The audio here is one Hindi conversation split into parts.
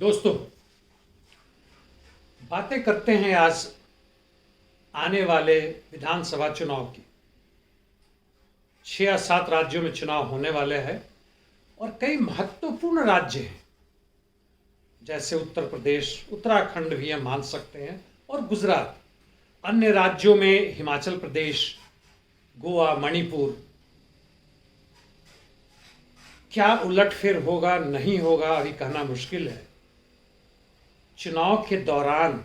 दोस्तों, बातें करते हैं आज आने वाले विधानसभा चुनाव की। 6 या 7 राज्यों में चुनाव होने वाले हैं और कई महत्वपूर्ण राज्य हैं, जैसे उत्तर प्रदेश, उत्तराखंड भी हम मान सकते हैं, और गुजरात। अन्य राज्यों में हिमाचल प्रदेश, गोवा, मणिपुर। क्या उलटफेर होगा, नहीं होगा, अभी कहना मुश्किल है। चुनाव के दौरान,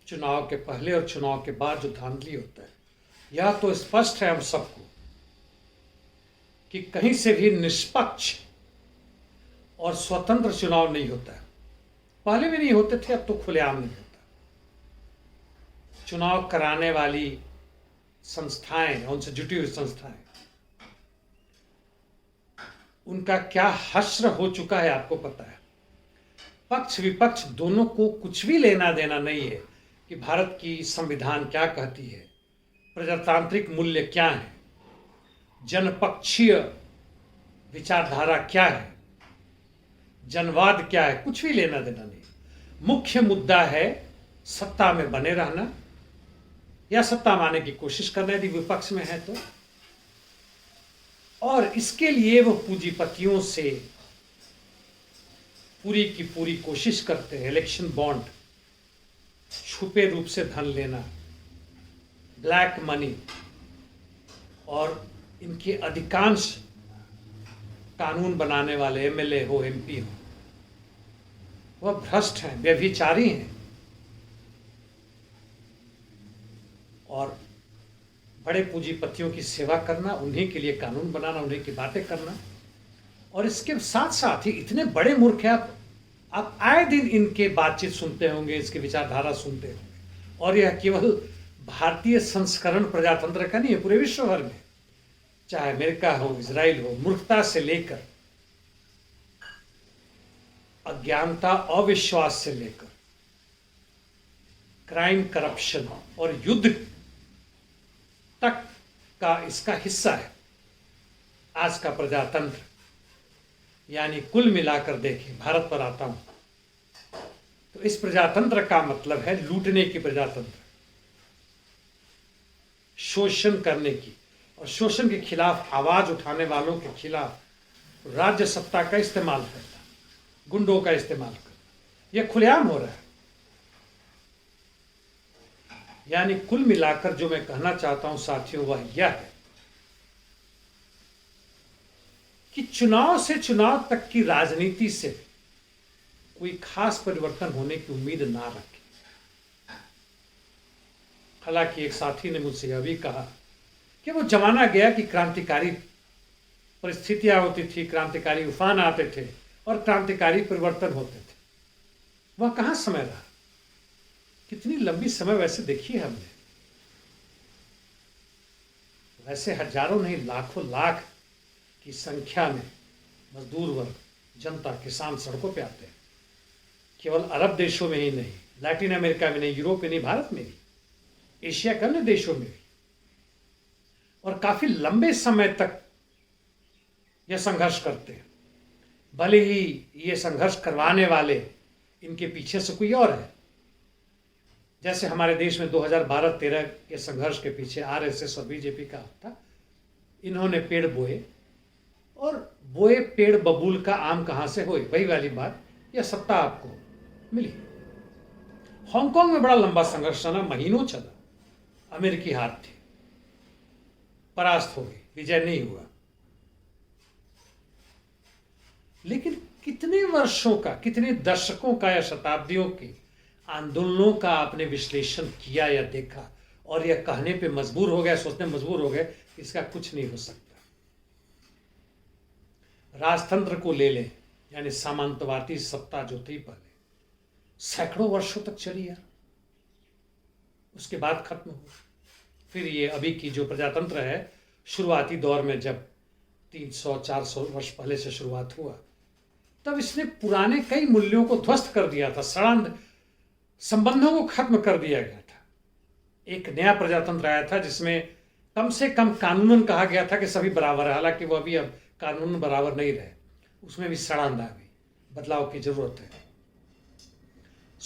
चुनाव के पहले और चुनाव के बाद जो धांधली होता है, यह तो स्पष्ट है हम सबको कि कहीं से भी निष्पक्ष और स्वतंत्र चुनाव नहीं होता है। पहले भी नहीं होते थे, अब तो खुलेआम नहीं होता। चुनाव कराने वाली संस्थाएं, उनसे जुटी हुई संस्थाएं, उनका क्या हश्र हो चुका है आपको पता है। पक्ष विपक्ष दोनों को कुछ भी लेना देना नहीं है कि भारत की संविधान क्या कहती है, प्रजातांत्रिक मूल्य क्या है, जनपक्षीय विचारधारा क्या है, जनवाद क्या है, कुछ भी लेना देना नहीं। मुख्य मुद्दा है सत्ता में बने रहना या सत्ता माने की कोशिश करना यदि विपक्ष में है तो। और इसके लिए वो पूंजीपतियों से पूरी की पूरी कोशिश करते हैं। इलेक्शन बॉन्ड, छुपे रूप से धन लेना, ब्लैक मनी, और इनके अधिकांश कानून बनाने वाले एमएलए हो, एमपी हो, वह भ्रष्ट हैं, व्यभिचारी हैं और बड़े पूंजीपतियों की सेवा करना, उन्हीं के लिए कानून बनाना, उन्हीं की बातें करना। और इसके साथ साथ ही इतने बड़े मूर्ख हैं, आप आए दिन इनके बातचीत सुनते होंगे, इसकी विचारधारा सुनते होंगे। और यह केवल भारतीय संस्करण प्रजातंत्र का नहीं है, पूरे विश्व भर में, चाहे अमेरिका हो, इजराइल हो, मूर्खता से लेकर अज्ञानता, अविश्वास से लेकर क्राइम, करप्शन और युद्ध तक का इसका हिस्सा है आज का प्रजातंत्र। यानी कुल मिलाकर देखें, भारत पर आता हूं तो इस प्रजातंत्र का मतलब है लूटने की प्रजातंत्र, शोषण करने की, और शोषण के खिलाफ आवाज उठाने वालों के खिलाफ राज्य सत्ता का इस्तेमाल करना, गुंडों का इस्तेमाल करना, यह खुलेआम हो रहा है। यानी कुल मिलाकर जो मैं कहना चाहता हूं साथियों, वह यह है कि चुनाव से चुनाव तक की राजनीति से कोई खास परिवर्तन होने की उम्मीद ना रखें। हालांकि एक साथी ने मुझसे यह भी कहा कि वो जमाना गया कि क्रांतिकारी परिस्थितियां होती थी, क्रांतिकारी उफान आते थे और क्रांतिकारी परिवर्तन होते थे। वह कहां समय रहा। कितनी लंबी समय वैसे देखी है हमने। वैसे हजारों नहीं, लाखों लाख की संख्या में मजदूर वर्ग, जनता, किसान सड़कों पे आते हैं। केवल अरब देशों में ही नहीं, लैटिन अमेरिका में नहीं, यूरोप में नहीं, भारत में भी, एशिया के अन्य देशों में भी। और काफी लंबे समय तक यह संघर्ष करते हैं। भले ही ये संघर्ष करवाने वाले इनके पीछे से कोई और है। जैसे हमारे देश में 2012-13 के संघर्ष के पीछे आरएसएस और बीजेपी का था। इन्होंने पेड़ बोए, और बोए पेड़ बबूल का आम कहां से हुए, वही वाली बात। यह सत्ता आपको मिली। हांगकांग में बड़ा लंबा संघर्ष चला, महीनों चला। अमेरिकी हार थी, परास्त हो गई, विजय नहीं हुआ। लेकिन कितने वर्षों का, कितने दशकों का या शताब्दियों के आंदोलनों का आपने विश्लेषण किया या देखा, और यह कहने पे मजबूर हो गए, सोचने मजबूर हो गए इसका कुछ नहीं हो सकता। राजतंत्र को ले लें, यानी सामंतवादी सत्ता जो थी पहले, सैकड़ों वर्षों तक चली यार, उसके बाद खत्म हुआ। फिर ये अभी की जो प्रजातंत्र है, शुरुआती दौर में जब 300-400 वर्ष पहले से शुरुआत हुआ, तब इसने पुराने कई मूल्यों को ध्वस्त कर दिया था, सड़ांध संबंधों को खत्म कर दिया गया था। एक नया प्रजातंत्र आया था जिसमें कम से कम कानूनन कहा गया था कि सभी बराबर है। हालांकि वह भी अब कानून बराबर नहीं रहे, उसमें भी सड़ांध आ गई, बदलाव की जरूरत है।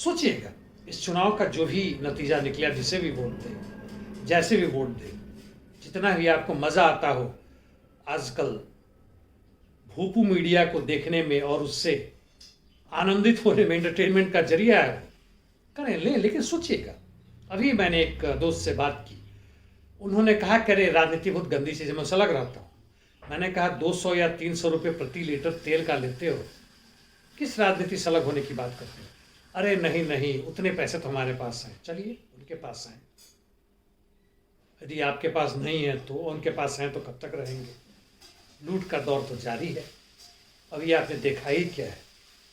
सोचिएगा, इस चुनाव का जो भी नतीजा निकला, जिसे भी वोट दें, जैसे भी वोट दें, जितना भी आपको मज़ा आता हो, आजकल भूपू मीडिया को देखने में और उससे आनंदित होने में, एंटरटेनमेंट का जरिया है, करें लें, लेकिन सोचिएगा। अभी मैंने एक दोस्त से बात की, उन्होंने कहा करे राजनीति बहुत गंदी चीज़ है। मैं सलग रहता हूँ। मैंने कहा 200 या 300 रुपये प्रति लीटर तेल का लेते हो, किस राजनीति से अलग होने की बात करते हो? अरे नहीं नहीं, उतने पैसे तो हमारे पास हैं। चलिए उनके पास हैं, यदि आपके पास नहीं है तो उनके पास हैं, तो कब तक रहेंगे? लूट का दौर तो जारी है। अभी आपने देखा ही क्या है,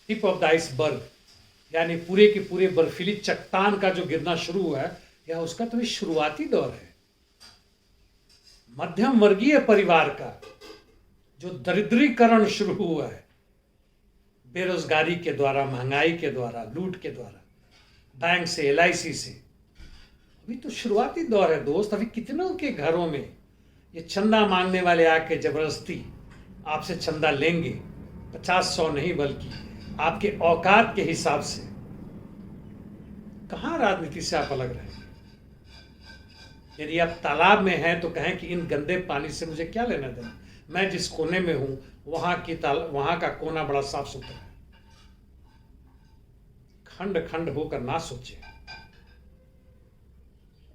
टिप ऑफ द आइसबर्ग, यानी पूरे के पूरे बर्फीली चट्टान का जो गिरना शुरू हुआ है, या उसका तो शुरुआती दौर है। मध्यम वर्गीय परिवार का जो दरिद्रीकरण शुरू हुआ है, बेरोजगारी के द्वारा, महंगाई के द्वारा, लूट के द्वारा, बैंक से, LIC से, अभी तो शुरुआती दौर है दोस्त। अभी कितनों के घरों में ये चंदा मांगने वाले आके जबरदस्ती आपसे चंदा लेंगे, 50-100 नहीं, बल्कि आपके औकात के हिसाब से। कहाँ राजनीति से आप अलग रहेंगे? यदि आप तालाब में हैं तो कहें कि इन गंदे पानी से मुझे क्या लेना देना, मैं जिस कोने में हूं वहां का कोना बड़ा साफ सुथरा है। खंड खंड होकर ना सोचें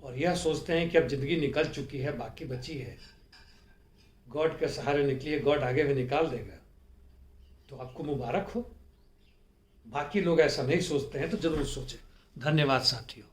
और यह सोचते हैं कि अब जिंदगी निकल चुकी है, बाकी बची है, गॉड के सहारे निकलिए, गॉड आगे भी निकाल देगा, तो आपको मुबारक हो। बाकी लोग ऐसा नहीं सोचते हैं तो जरूर सोचें। धन्यवाद साथियों।